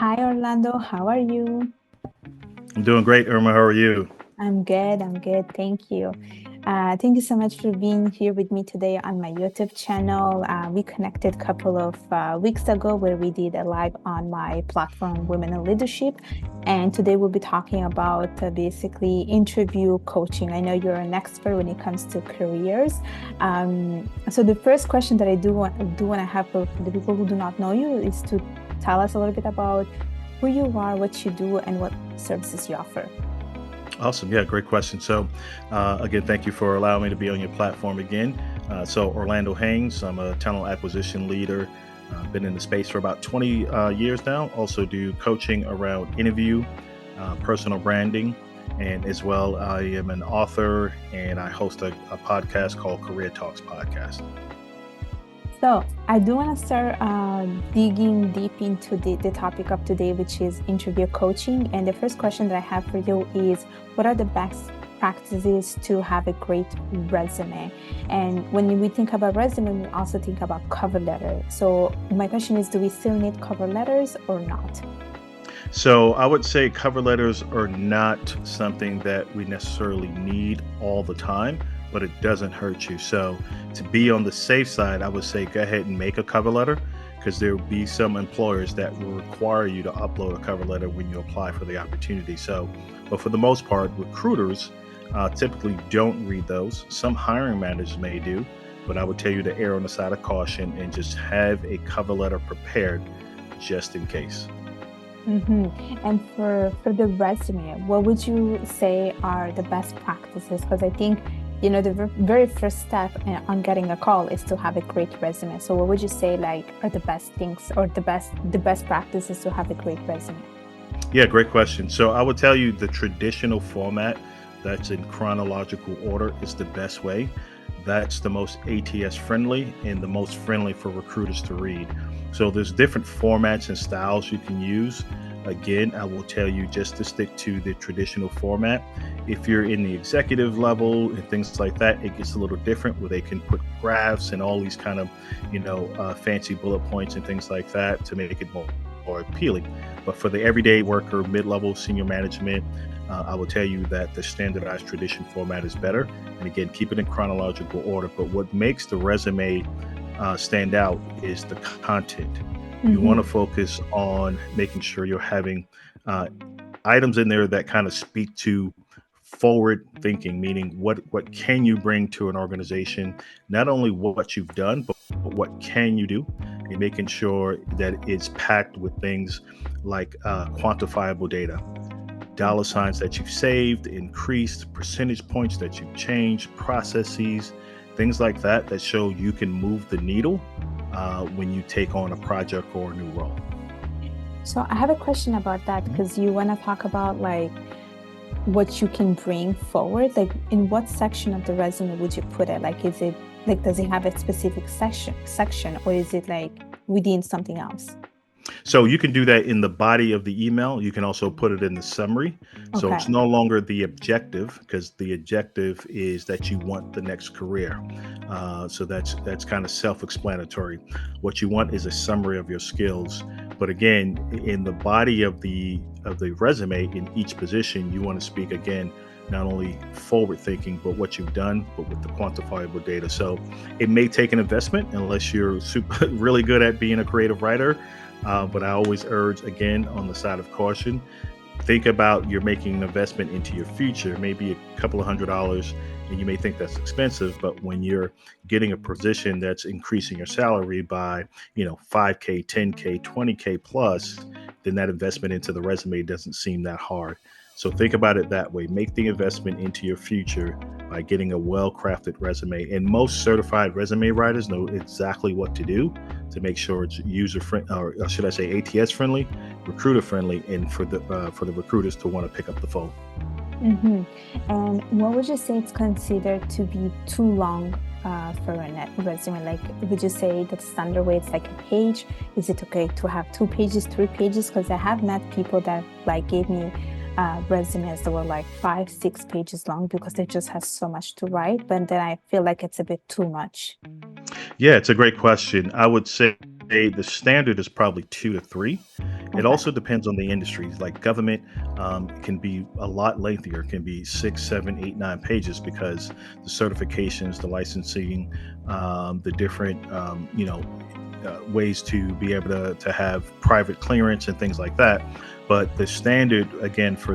Hi, Orlando. How are you? I'm doing great, Irma. How are you? I'm good. I'm good. Thank you. Thank you so much for being here with me today on my YouTube channel. We connected a couple of weeks ago where we did a live on my platform, Women in Leadership. And today we'll be talking about basically interview coaching. I know you're an expert when it comes to careers. So the first question that I do want to have for the people who do not know you is to tell us a little bit about who you are, what you do, and what services you offer. Awesome. Yeah, great question. Again, thank you for allowing me to be on your platform again. Orlando Haynes, I'm a talent acquisition leader. Been in the space for about 20 years now. Also, do coaching around interview, personal branding, and as well, I am an author and I host a podcast called Career Talks Podcast. So I do want to start digging deep into the topic of today, which is interview coaching. And the first question that I have for you is, what are the best practices to have a great resume? And when we think about resume, we also think about cover letter. So my question is, do we still need cover letters or not? So I would say cover letters are not something that we necessarily need all the time, but it doesn't hurt you. So to be on the safe side, I would say go ahead and make a cover letter because there will be some employers that will require you to upload a cover letter when you apply for the opportunity. But for the most part, recruiters typically don't read those. Some hiring managers may do, but I would tell you to err on the side of caution and just have a cover letter prepared just in case. And for the resume, what would you say are the best practices? Because I think, the very first step on getting a call is to have a great resume. So what would you say like are the best things or the best practices to have a great resume? Yeah, great question. So I would tell you the traditional format that's in chronological order is the best way. That's the most ATS friendly and the most friendly for recruiters to read. So there's different formats and styles you can use. Again, I will tell you just to stick to the traditional format. If you're in the executive level and things like that, it gets a little different where they can put graphs and all these kind of, fancy bullet points and things like that to make it more appealing. But for the everyday worker, mid-level, senior management, I will tell you that the standardized tradition format is better. And again, keep it in chronological order. But what makes the resume stand out is the content. You want to Mm-hmm. focus on making sure you're having uh, items in there that kind of speak to forward thinking, meaning what can you bring to an organization, not only what you've done, but what can you do, and making sure that it's packed with things like quantifiable data, dollar signs that you've saved, increased percentage points that you've changed, processes, things like that that show you can move the needle when you take on a project or a new role. So I have a question about that Mhm. because you want to talk about like what you can bring forward. Like in what section of the resume would you put it? Like is it like does it have a specific section or is it like within something else? So you can do that in the body of the email. You can also put it in the summary. So it's Okay. no longer the objective because the objective is that you want the next career. So that's kind of self-explanatory. What you want is a summary of your skills. But again, in the body of the resume in each position, you want to speak again not only forward thinking, but what you've done, but with the quantifiable data. So it may take an investment unless you're super really good at being a creative writer, but I always urge again on the side of caution. Think about you're making an investment into your future, maybe a couple of $100s, and you may think that's expensive, but when you're getting a position that's increasing your salary by, 5K, 10K, 20K plus, then that investment into the resume doesn't seem that hard. So think about it that way. Make the investment into your future by getting a well-crafted resume. And most certified resume writers know exactly what to do to make sure it's user friendly, or should I say ATS friendly, recruiter friendly, and for the recruiters to want to pick up the phone. Mm-hmm. And what would you say it's considered to be too long for a net resume? Like, would you say that standard way it's like a page? Is it okay to have 2 pages, 3 pages? Because I have met people that like gave me resumes that were like 5, 6 pages long because they just has so much to write. But then I feel like it's a bit too much. Yeah, it's a great question. I would say the standard is probably 2 to 3. It Okay. also depends on the industries. Like government can be a lot lengthier, can be 6, 7, 8, 9 pages because the certifications, the licensing, the different, ways to be able to have private clearance and things like that. But the standard, again, for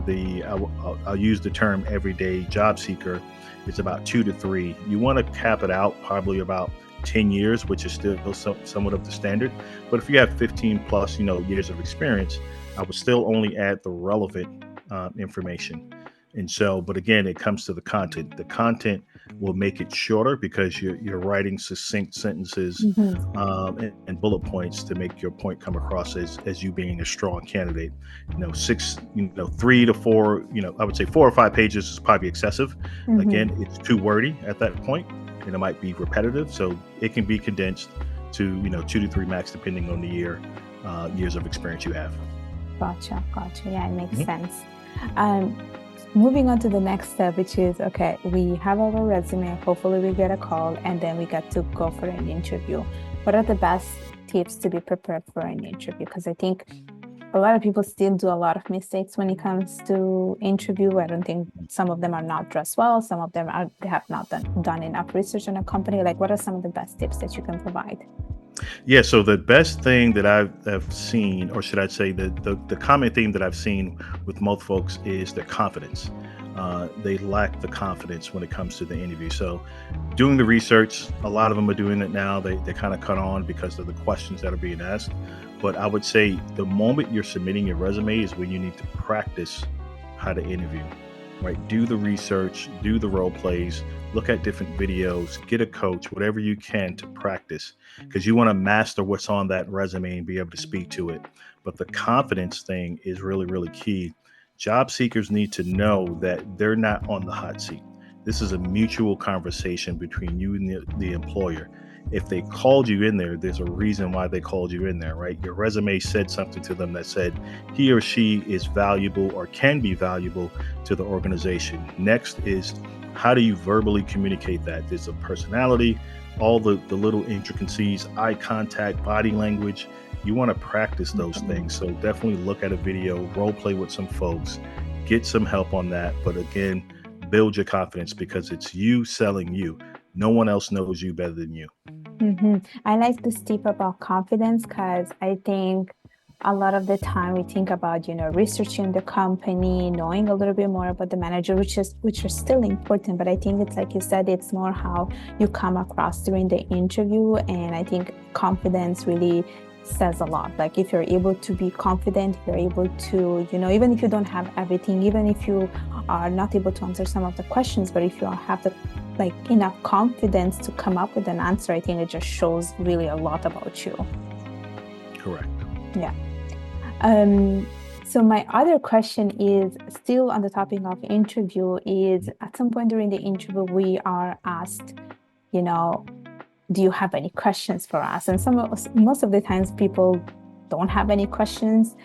I'll use the term everyday job seeker, is about 2 to 3. You want to cap it out probably about 10 years, which is still somewhat of the standard. But if you have 15 plus, years of experience, I would still only add the relevant information. And so, but again, it comes to the content. The content will make it shorter because you're writing succinct sentences Hmm. and bullet points to make your point come across as you being a strong candidate. 3 to 4, I would say 4 or 5 pages is probably excessive. Hmm. Again, it's too wordy at that point, and it might be repetitive. So it can be condensed to 2 to 3 max, depending on the years of experience you have. Gotcha. Gotcha. Yeah, it makes Mhm. sense. Um, Moving on to the next step, which is okay, we have our resume. Hopefully, we get a call and then we get to go for an interview. What are the best tips to be prepared for an interview? Because I think a lot of people still do a lot of mistakes when it comes to interview. I don't think some of them are not dressed well. Some of them are they have not done enough research on a company. Like, what are some of the best tips that you can provide? Yeah, so the best thing that I've seen, or should I say, the common theme that I've seen with most folks is their confidence. They lack the confidence when it comes to the interview. So, doing the research, a lot of them are doing it now. They kind of cut on because of the questions that are being asked. But I would say the moment you're submitting your resume is when you need to practice how to interview. Right? Do the research, do the role plays, look at different videos, get a coach, whatever you can to practice because you want to master what's on that resume and be able to speak to it. But the confidence thing is really, really key. Job seekers need to know that they're not on the hot seat. This is a mutual conversation between you and the employer. If they called you in there, there's a reason why they called you in there, right? Your resume said something to them that said he or she is valuable or can be valuable to the organization. Next is how do you verbally communicate that? There's a personality, all the little intricacies, eye contact, body language. You want to practice those Mhm. things. So definitely look at a video, role play with some folks, get some help on that. But again, build your confidence because it's you selling you. No one else knows you better than you. I like this tip about confidence because I think a lot of the time we think about, researching the company, knowing a little bit more about the manager, which is still important. But I think it's like you said, it's more how you come across during the interview. And I think confidence really says a lot. Like if you're able to be confident, you're able to, even if you don't have everything, even if you are not able to answer some of the questions, but if you have the like enough confidence to come up with an answer, I think it just shows really a lot about you. Correct. Yeah. Um, so my other question is still on the topic of interview is at some point during the interview, we are asked, you know, do you have any questions for us? And most of the times people don't have any questions.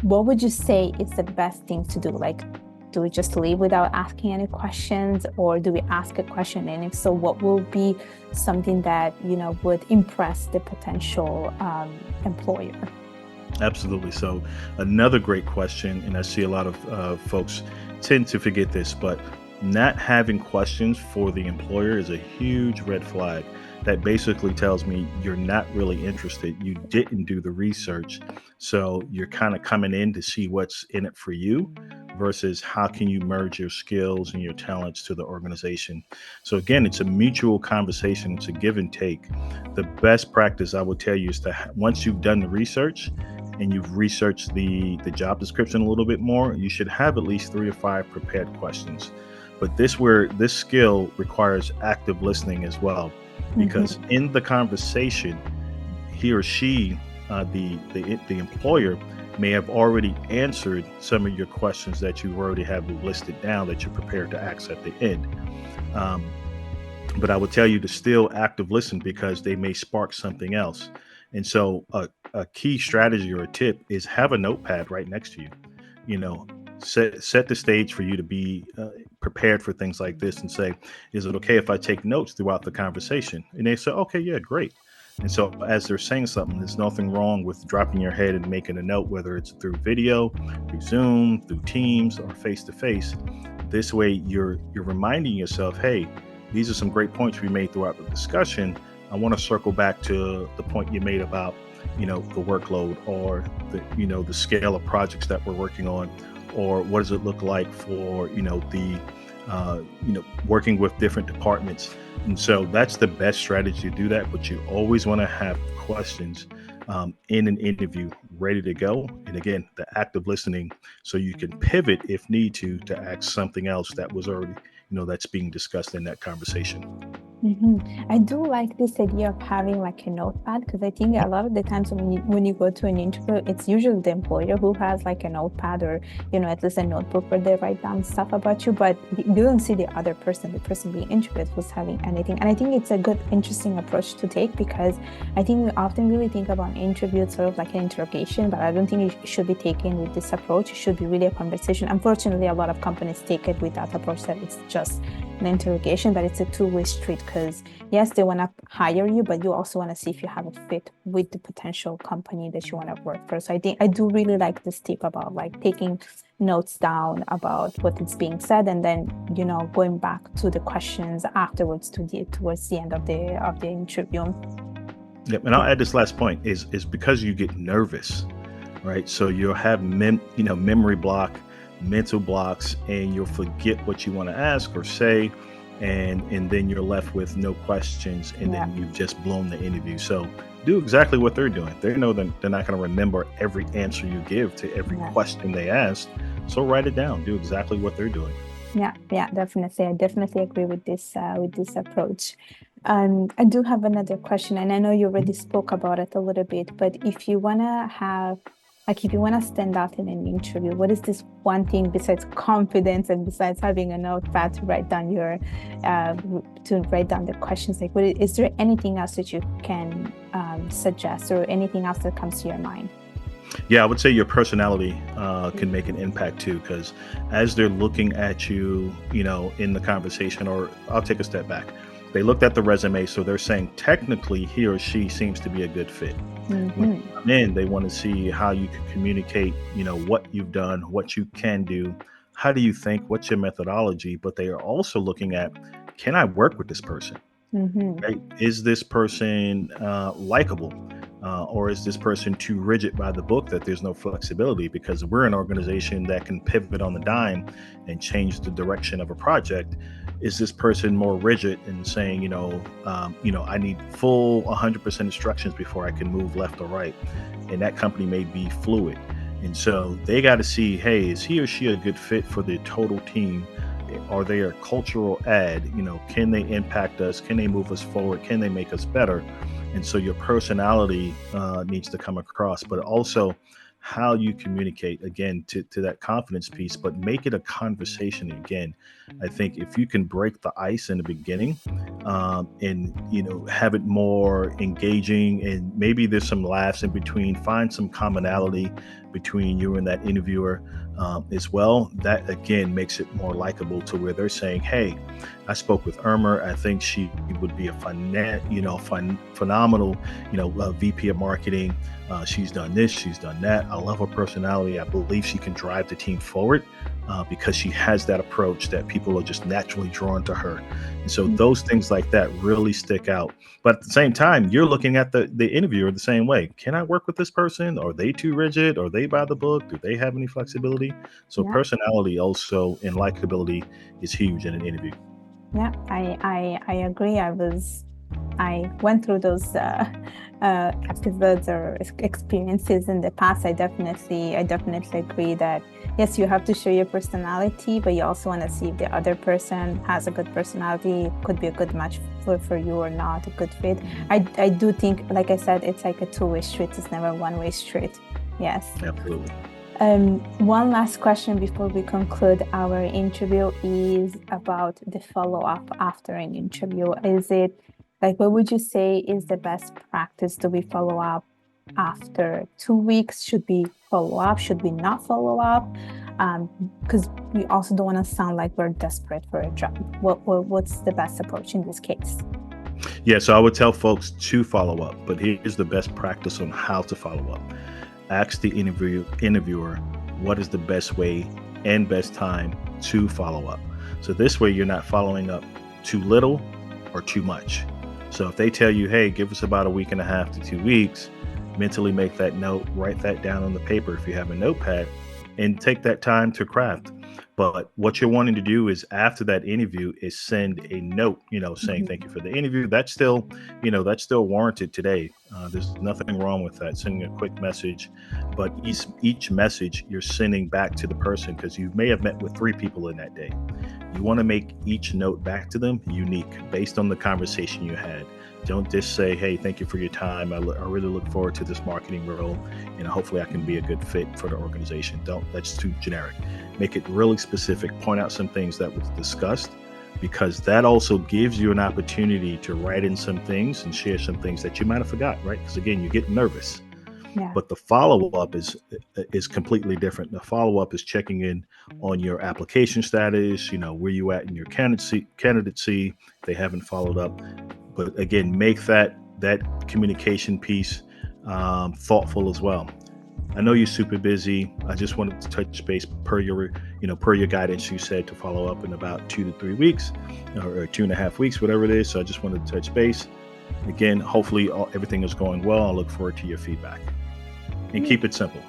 What would you say is the best thing to do? Like, do we just leave without asking any questions, or do we ask a question? And if so, what will be something that would impress the potential employer? Absolutely. So, another great question, and I see a lot of folks tend to forget this, but not having questions for the employer is a huge red flag. That basically tells me you're not really interested. You didn't do the research. So, you're kind of coming in to see what's in it for you versus how can you merge your skills and your talents to the organization. So, again, it's a mutual conversation, it's a give and take. The best practice I would tell you is to, once you've done the research, and you've researched the job description a little bit more, you should have at least 3 to 5 prepared questions. But this skill requires active listening as well, because Mhm. in the conversation, he or she, the employer, may have already answered some of your questions that you already have listed down that you're prepared to ask at the end. Um, but I would tell you to still active listen because they may spark something else. And so a key strategy or a tip is have a notepad right next to you. You know, set the stage for you to be prepared for things like this and say, is it okay if I take notes throughout the conversation? And they say, okay, yeah, great. And so, as they're saying something, there's nothing wrong with dropping your head and making a note, whether it's through video, through Zoom, through Teams, or face to face. This way, you're reminding yourself, hey, these are some great points we made throughout the discussion. I want to circle back to the point you made about, the workload, or the scale of projects that we're working on, or what does it look like for the working with different departments. And so that's the best strategy to do that. But you always want to have questions in an interview ready to go. And again, the active listening, so you can pivot if need to ask something else that was already, that's being discussed in that conversation. I do like this idea of having like a notepad, because I think a lot of the times when you go to an interview, it's usually the employer who has like a notepad, or at least a notebook where they write down stuff about you, but you don't see the other person, the person being interviewed, who's having anything. And I think it's a good, interesting approach to take, because I think we often really think about interviews sort of like an interrogation, but I don't think it should be taken with this approach. It should be really a conversation. Unfortunately, a lot of companies take it with that approach, that it's just an interrogation, but it's a two-way street, because yes, they want to hire you, but you also want to see if you have a fit with the potential company that you want to work for. So I think I do really like this tip about like taking notes down about what is being said, and then going back to the questions afterwards, towards the end of the interview. Yep. And I'll add this last point is because you get nervous, right? So you'll have memory block, mental blocks, and you'll forget what you want to ask or say, and then you're left with no questions, and Yeah. then you've just blown the interview. So do exactly what they're doing. They know that they're not going to remember every answer you give to every Yeah. question they ask. So write it down. Do exactly what they're doing. Yeah, definitely. I definitely agree with this approach. I do have another question, and I know you already spoke about it a little bit, but if you wanna stand out in an interview, what is this one thing besides confidence and besides having a notepad to write down the questions? Like, is there anything else that you can suggest, or anything else that comes to your mind? Yeah, I would say your personality can make an impact too, because as they're looking at you, in the conversation, or I'll take a step back. They looked at the resume, so they're saying technically he or she seems to be a good fit. When Hmm. you come in, they want to see how you can communicate, what you've done, what you can do, how do you think, what's your methodology, but they are also looking at, can I work with this person? Hmm. Right? Is this person likable? Or is this person too rigid by the book that there's no flexibility? Because we're an organization that can pivot on the dime and change the direction of a project. Is this person more rigid in saying, I need full 100% instructions before I can move left or right? And that company may be fluid. And so they got to see, hey, is he or she a good fit for the total team? Are they a cultural add? Can they impact us? Can they move us forward? Can they make us better? And so your personality needs to come across, but also how you communicate, again, to that confidence piece, but make it a conversation again. I think if you can break the ice in the beginning, and have it more engaging, and maybe there's some laughs in between, find some commonality between you and that interviewer, as well, that again makes it more likable, to where they're saying, hey, I spoke with Irma. I think she would be a phenomenal, VP of marketing. She's done this, she's done that. I love her personality. I believe she can drive the team forward, because she has that approach that people are just naturally drawn to her. And so those things like that really stick out. But at the same time, you're looking at the interviewer the same way. Can I work with this person? Are they too rigid? Are they by the book? Do they have any flexibility? So Yeah. personality also and likability is huge in an interview. Yeah, I agree. I went through those episodes or experiences in the past. I definitely agree that yes, you have to show your personality, but you also want to see if the other person has a good personality, could be a good match for you or not, a good fit. I do think, like I said, it's like a two-way street. It's never a one-way street. Yes. Absolutely. One last question before we conclude our interview is about the follow-up after an interview. Is it like, what would you say is the best practice? Do we follow up after 2 weeks? Should we follow up? Should we not follow up? Because we also don't want to sound like we're desperate for a job. What's the best approach in this case? Yeah, so I would tell folks to follow up, but here's the best practice on how to follow up. Ask the interviewer what is the best way and best time to follow up. So this way you're not following up too little or too much. So if they tell you, hey, give us about a week and a half to 2 weeks, mentally make that note, write that down on the paper if you have a notepad, and take that time to craft. But what you're wanting to do is after that interview is send a note, saying Mhm. thank you for the interview. That's still warranted today. There's nothing wrong with that. Sending a quick message, but each message you're sending back to the person because you may have met with 3 people in that day. You want to make each note back to them unique based on the conversation you had. Don't just say, hey, thank you for your time. I really look forward to this marketing role. Hopefully I can be a good fit for the organization. That's too generic. Make it really specific. Point out some things that was discussed because that also gives you an opportunity to write in some things and share some things that you might have forgot, right? Because again, you get nervous. Yeah. But the follow up is completely different. The follow up is checking in on your application status. Where you at in your candidacy. They haven't followed up, but again, make that communication piece thoughtful as well. I know you're super busy. I just wanted to touch base per your guidance. You said to follow up in about 2 to 3 weeks, or 2.5 weeks, whatever it is. So I just wanted to touch base. Again, hopefully everything is going well. I look forward to your feedback. And keep it simple.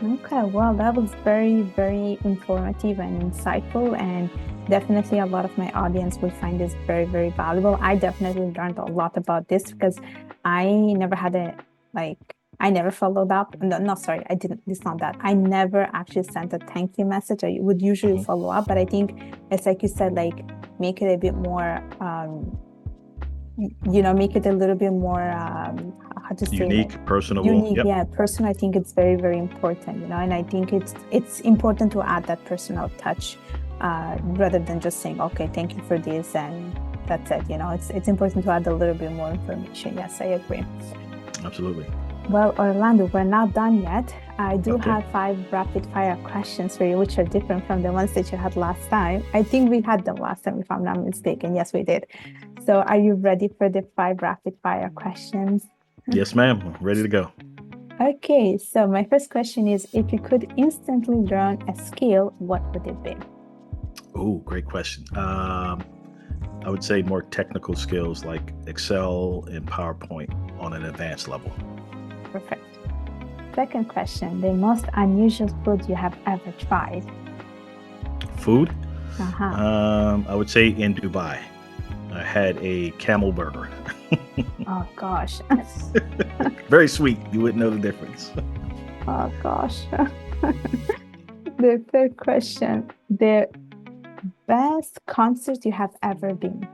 Okay, well, that was very, very informative and insightful, and definitely a lot of my audience will find this very, very valuable. I definitely learned a lot about this because I never had like, I never followed up. No, no, sorry, I didn't. It's not that. I never actually sent a thank you message. I would usually Mhm. follow up, but I think it's like you said, like, make it a bit more, make it a little bit more, how to say, like, Unique, personable. unique. Yep. Yeah, personal. I think it's very, very important, and I think it's important to add that personal touch, rather than just saying, okay, thank you for this and that's it. It's important to add a little bit more information. Yes, I agree. Absolutely. Well, Orlando, we're not done yet. I do Okay. have 5 rapid fire questions for you, which are different from the ones that you had last time. I think we had them last time, if I'm not mistaken. Yes, we did. So, are you ready for the 5 rapid fire questions? Yes, ma'am. Ready to go. Okay, so my first question is, if you could instantly learn a skill, what would it be? Oh, great question. I would say more technical skills like Excel and PowerPoint on an advanced level. Perfect. Second question, the most unusual food you have ever tried? Food. Uh-huh. I would say in Dubai, I had a camel burger. Oh gosh. Very sweet. You wouldn't know the difference. Oh gosh. The third question, the best concert you have ever been?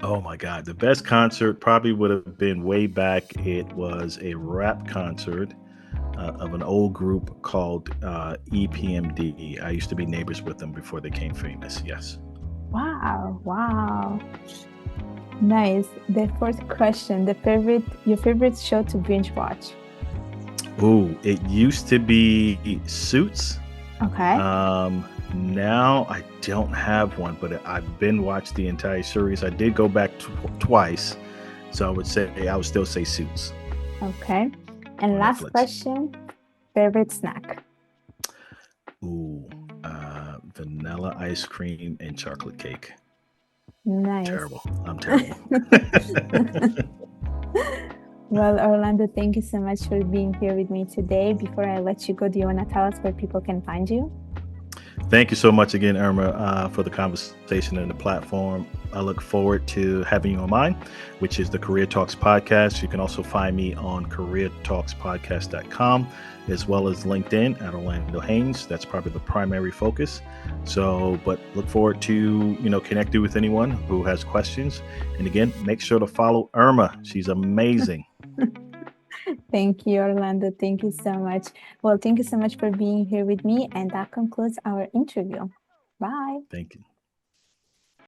Oh my God. The best concert probably would have been way back. It was a rap concert of an old group called EPMD. I used to be neighbors with them before they became famous. Yes. Wow, wow. Nice. The fourth question, your favorite show to binge watch? Oh, it used to be Suits. Okay. Now I don't have one, but I've been watched the entire series. I did go back twice, so I would still say Suits Okay. And on last Netflix. question, favorite snack? Ooh, vanilla ice cream and chocolate cake. Nice. Terrible. I'm terrible. Well, Orlando, thank you so much for being here with me today. Before I let you go, do you want to tell us where people can find you? Thank you so much again, Irma, for the conversation and the platform. I look forward to having you on mine, which is the Career Talks Podcast. You can also find me on careertalkspodcast.com, as well as LinkedIn at Orlando Haynes. That's probably the primary focus. So, but look forward to, connecting with anyone who has questions. And again, make sure to follow Irma. She's amazing. Thank you, Orlando. Thank you so much. Well, thank you so much for being here with me. And that concludes our interview. Bye. Thank you.